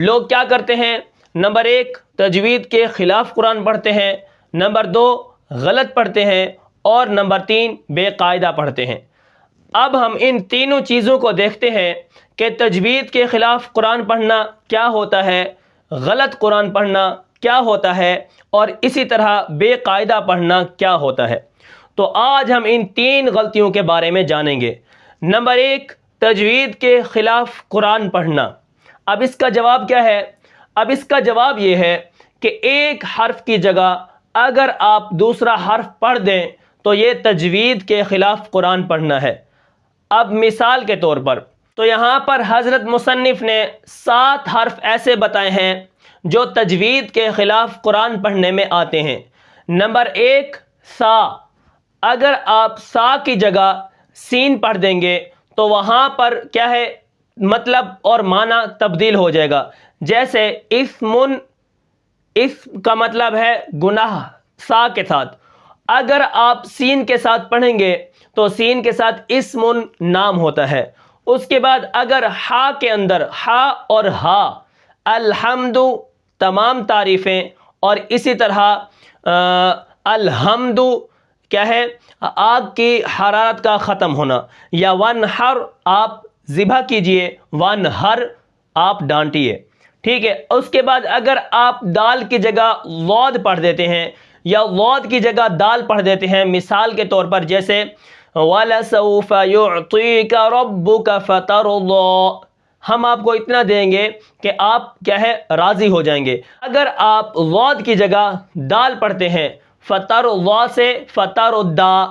لوگ کیا کرتے ہیں؟ نمبر ایک، تجوید کے خلاف قرآن پڑھتے ہیں، نمبر دو، غلط پڑھتے ہیں، اور نمبر تین، بے قاعدہ پڑھتے ہیں۔ اب ہم ان تینوں چیزوں کو دیکھتے ہیں کہ تجوید کے خلاف قرآن پڑھنا کیا ہوتا ہے، غلط قرآن پڑھنا کیا ہوتا ہے، اور اسی طرح بے قاعدہ پڑھنا کیا ہوتا ہے۔ تو آج ہم ان تین غلطیوں کے بارے میں جانیں گے۔ نمبر ایک، تجوید کے خلاف قرآن پڑھنا۔ اب اس کا جواب کیا ہے؟ اب اس کا جواب یہ ہے کہ ایک حرف کی جگہ اگر آپ دوسرا حرف پڑھ دیں تو یہ تجوید کے خلاف قرآن پڑھنا ہے۔ اب مثال کے طور پر تو یہاں پر حضرت مصنف نے 7 حرف ایسے بتائے ہیں جو تجوید کے خلاف قرآن پڑھنے میں آتے ہیں۔ نمبر ایک، سا۔ اگر آپ سا کی جگہ سین پڑھ دیں گے تو وہاں پر کیا ہے؟ مطلب اور معنی تبدیل ہو جائے گا۔ جیسے اسمن، اسم کا مطلب ہے گناہ، سا کے ساتھ۔ اگر آپ سین کے ساتھ پڑھیں گے تو سین کے ساتھ اسمن نام ہوتا ہے۔ اس کے بعد اگر ہا کے اندر ہا اور ہا، الحمد تمام تعریفیں، اور اسی طرح الحمد کیا ہے؟ آگ کی حرارت کا ختم ہونا، یا ونہر آپ ذبح کیجئے، ونہر آپ ڈانٹیے، ٹھیک ہے۔ اس کے بعد اگر آپ دال کی جگہ واد پڑھ دیتے ہیں یا واد کی جگہ دال پڑھ دیتے ہیں، مثال کے طور پر جیسے وَلَسَوْفَ يُعْطِيكَ رَبُّكَ فَتَرْضَىٰ، ہم آپ کو اتنا دیں گے کہ آپ کیا ہے؟ راضی ہو جائیں گے۔ اگر آپ واد کی جگہ دال پڑھتے ہیں، فَتَرْضَىٰ سے فَتَرْضَىٰ،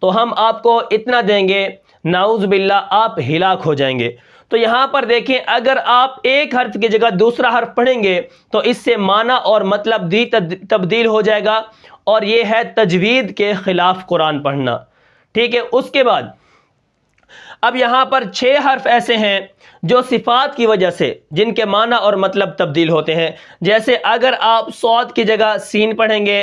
تو ہم آپ کو اتنا دیں گے، نعوذ باللہ آپ ہلاک ہو جائیں گے۔ تو یہاں پر دیکھیں، اگر آپ ایک حرف کی جگہ دوسرا حرف پڑھیں گے تو اس سے معنی اور مطلب بھی تبدیل ہو جائے گا، اور یہ ہے تجوید کے خلاف قرآن پڑھنا، ٹھیک ہے۔ اس کے بعد اب یہاں پر 6 حرف ایسے ہیں جو صفات کی وجہ سے جن کے معنی اور مطلب تبدیل ہوتے ہیں۔ جیسے اگر آپ صاد کی جگہ سین پڑھیں گے،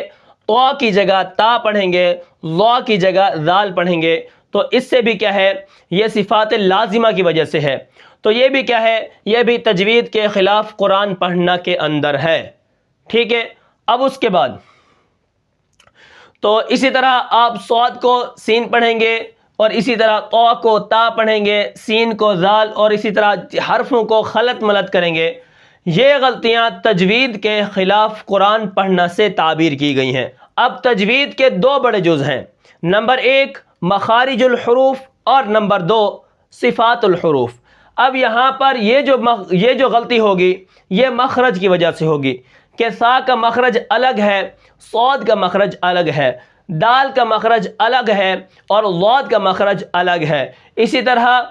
طا کی جگہ تا پڑھیں گے، ضا کی جگہ ذال پڑھیں گے، تو اس سے بھی کیا ہے؟ یہ صفات لازمہ کی وجہ سے ہے۔ تو یہ بھی کیا ہے؟ یہ بھی تجوید کے خلاف قرآن پڑھنا کے اندر ہے، ٹھیک ہے۔ اب اس کے بعد تو اسی طرح آپ صاد کو سین پڑھیں گے، اور اسی طرح طا کو تا پڑھیں گے، سین کو ذال، اور اسی طرح حرفوں کو خلط ملط کریں گے۔ یہ غلطیاں تجوید کے خلاف قرآن پڑھنا سے تعبیر کی گئی ہیں۔ اب تجوید کے 2 بڑے جز ہیں، نمبر ایک مخارج الحروف، اور نمبر 2 صفات الحروف۔ اب یہاں پر یہ جو غلطی ہوگی یہ مخرج کی وجہ سے ہوگی کہ سا کا مخرج الگ ہے، صاد کا مخرج الگ ہے، دال کا مخرج الگ ہے، اور ضاد کا مخرج الگ ہے۔ اسی طرح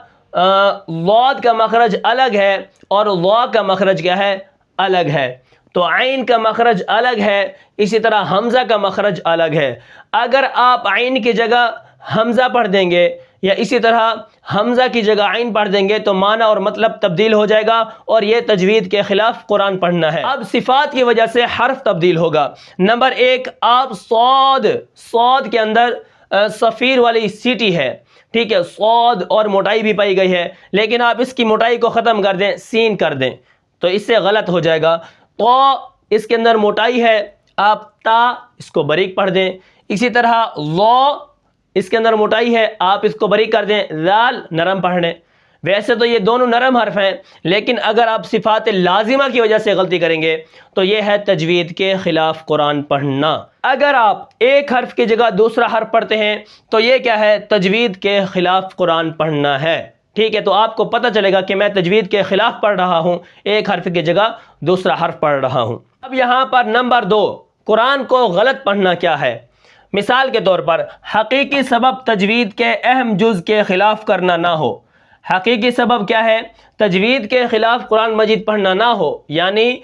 ضاد کا مخرج الگ ہے اور ضا کا مخرج کیا ہے؟ الگ ہے۔ تو عین کا مخرج الگ ہے، اسی طرح حمزہ کا مخرج الگ ہے۔ اگر آپ عین کی جگہ حمزہ پڑھ دیں گے یا اسی طرح حمزہ کی جگہ عین پڑھ دیں گے تو معنی اور مطلب تبدیل ہو جائے گا، اور یہ تجوید کے خلاف قرآن پڑھنا ہے۔ اب صفات کی وجہ سے حرف تبدیل ہوگا۔ نمبر ایک، آپ صاد کے اندر صفیر والی سیٹی ہے، ٹھیک ہے، صاد اور موٹائی بھی پائی گئی ہے، لیکن آپ اس کی موٹائی کو ختم کر دیں، سین کر دیں تو اس سے غلط ہو جائے گا۔ تو اس کے اندر موٹائی ہے، آپ تا اس کو باریک پڑھ دیں۔ اسی طرح ضا اس کے اندر موٹائی ہے، آپ اس کو باریک کر دیں، ذال نرم پڑھ لیں۔ ویسے تو یہ دونوں نرم حرف ہیں، لیکن اگر آپ صفات لازمہ کی وجہ سے غلطی کریں گے تو یہ ہے تجوید کے خلاف قرآن پڑھنا۔ اگر آپ ایک حرف کی جگہ دوسرا حرف پڑھتے ہیں تو یہ کیا ہے؟ تجوید کے خلاف قرآن پڑھنا ہے، ٹھیک ہے۔ تو آپ کو پتہ چلے گا کہ میں تجوید کے خلاف پڑھ رہا ہوں، ایک حرف کی جگہ دوسرا حرف پڑھ رہا ہوں۔ اب یہاں پر نمبر 2، قرآن کو غلط پڑھنا کیا ہے؟ مثال کے طور پر حقیقی سبب تجوید کے اہم جز کے خلاف کرنا نہ ہو۔ حقیقی سبب کیا ہے؟ تجوید کے خلاف قرآن مجید پڑھنا نہ ہو، یعنی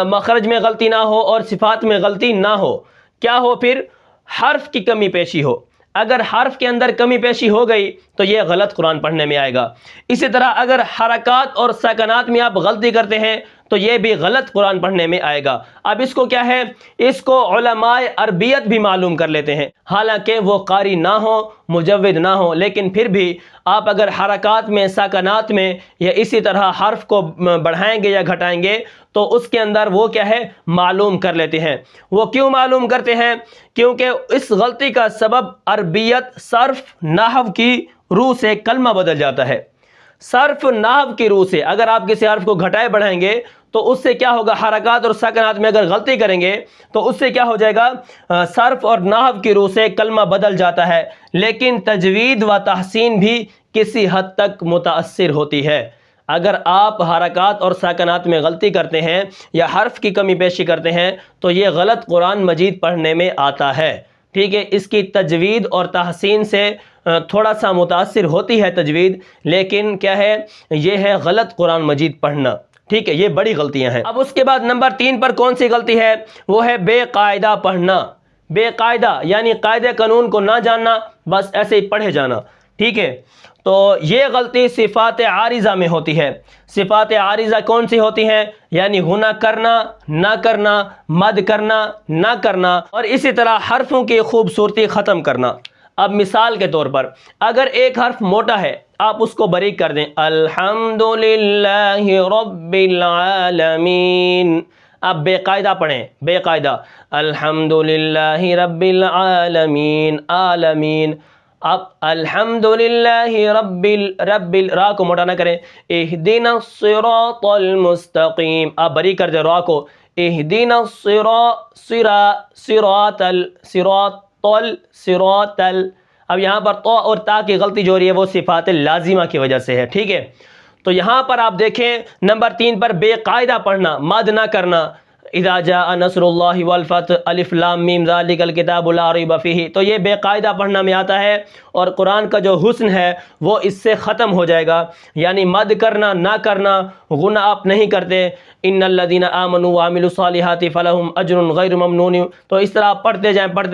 مخرج میں غلطی نہ ہو اور صفات میں غلطی نہ ہو۔ کیا ہو پھر؟ حرف کی کمی پیشی ہو۔ اگر حرف کے اندر کمی پیشی ہو گئی تو یہ غلط قرآن پڑھنے میں آئے گا۔ اسی طرح اگر حرکات اور سکنات میں آپ غلطی کرتے ہیں تو یہ بھی غلط قرآن پڑھنے میں آئے گا۔ اب اس کو کیا ہے، اس کو علماء عربیت بھی معلوم کر لیتے ہیں، حالانکہ وہ قاری نہ ہو، مجود نہ ہو، لیکن پھر بھی آپ اگر حرکات میں، ساکنات میں یا اسی طرح حرف کو بڑھائیں گے یا گھٹائیں گے تو اس کے اندر وہ کیا ہے، معلوم کر لیتے ہیں۔ وہ کیوں معلوم کرتے ہیں؟ کیونکہ اس غلطی کا سبب عربیت، صرف، نحو کی روح سے کلمہ بدل جاتا ہے۔ صرف نحو کی روح سے اگر آپ کسی حرف کو گھٹائے بڑھائیں گے تو اس سے کیا ہوگا، حرکات اور سکنات میں اگر غلطی کریں گے تو اس سے کیا ہو جائے گا، صرف اور نحو کی روح سے کلمہ بدل جاتا ہے۔ لیکن تجوید و تحسین بھی کسی حد تک متاثر ہوتی ہے۔ اگر آپ حرکات اور ساکنات میں غلطی کرتے ہیں یا حرف کی کمی بیشی کرتے ہیں تو یہ غلط قرآن مجید پڑھنے میں آتا ہے، ٹھیک ہے۔ اس کی تجوید اور تحسین سے تھوڑا سا متاثر ہوتی ہے تجوید، لیکن کیا ہے، یہ ہے غلط قرآن مجید پڑھنا، ٹھیک ہے۔ یہ بڑی غلطیاں ہیں۔ اب اس کے بعد نمبر 3 پر کون سی غلطی ہے، وہ ہے بے قاعدہ پڑھنا۔ بے قاعدہ یعنی قاعدے قانون کو نہ جاننا، بس ایسے ہی پڑھے جانا، ٹھیک ہے۔ تو یہ غلطی صفات عارضہ میں ہوتی ہے۔ صفات عارضہ کون سی ہوتی ہیں؟ یعنی گناہ کرنا، نہ کرنا، مد کرنا، نہ کرنا، اور اسی طرح حرفوں کی خوبصورتی ختم کرنا۔ اب مثال کے طور پر اگر ایک حرف موٹا ہے آپ اس کو باریک کر دیں، الحمدللہ رب العالمین، اب بے قاعدہ پڑھیں، بے قاعدہ، الحمدللہ رب العالمین، عالمین۔ اب الحمدللہ را کو موٹا نہ کریں، اہدنا الصراط المستقیم، آپ باریک کر دیں را کو، اہدنا صراط اب یہاں پر تو اور تا کی غلطی جو ہو رہی ہے وہ صفات لازمہ کی وجہ سے ہے، ٹھیک ہے۔ تو یہاں پر آپ دیکھیں نمبر 3 پر بے قاعدہ پڑھنا، مد نہ کرنا، اذا جاء نصر اللہ والفتح، الف لام میم ذالک الکتاب لا ریب فیہ، تو یہ بے قاعدہ پڑھنا میں آتا ہے، اور قرآن کا جو حسن ہے وہ اس سے ختم ہو جائے گا۔ یعنی مد کرنا، نہ کرنا، غنہ آپ نہیں کرتے، ان الذین آمنوا وعملوا الصالحات فلہم اجر غیر ممنون، تو اس طرح پڑھتے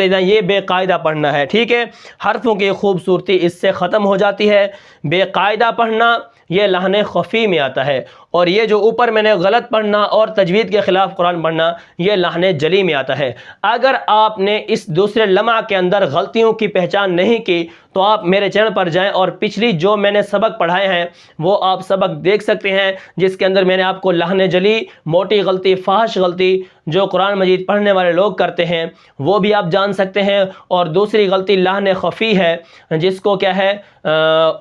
جائیں، یہ بے قاعدہ پڑھنا ہے، ٹھیک ہے۔ حرفوں کی خوبصورتی اس سے ختم ہو جاتی ہے۔ بے قاعدہ پڑھنا یہ لحن خفی میں آتا ہے، اور یہ جو اوپر میں نے غلط پڑھنا اور تجوید کے خلاف قرآن پڑھنا یہ لحن جلی میں آتا ہے۔ اگر آپ نے اس دوسرے لمحہ کے اندر غلطیوں کی پہچان نہیں کی تو آپ میرے چینل پر جائیں اور پچھلی جو میں نے سبق پڑھائے ہیں وہ آپ سبق دیکھ سکتے ہیں، جس کے اندر میں نے آپ کو لحن جلی، موٹی غلطی، فاحش غلطی جو قرآن مجید پڑھنے والے لوگ کرتے ہیں وہ بھی آپ جان سکتے ہیں، اور دوسری غلطی لحن خفی ہے جس کو کیا ہے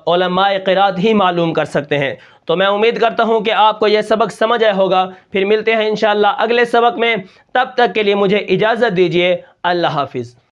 علماء قرات ہی معلوم کر سکتے ہیں۔ تو میں امید کرتا ہوں کہ آپ کو یہ سبق سمجھ آیا ہوگا۔ پھر ملتے ہیں انشاءاللہ اگلے سبق میں، تب تک کے لیے مجھے اجازت دیجیے، اللہ حافظ۔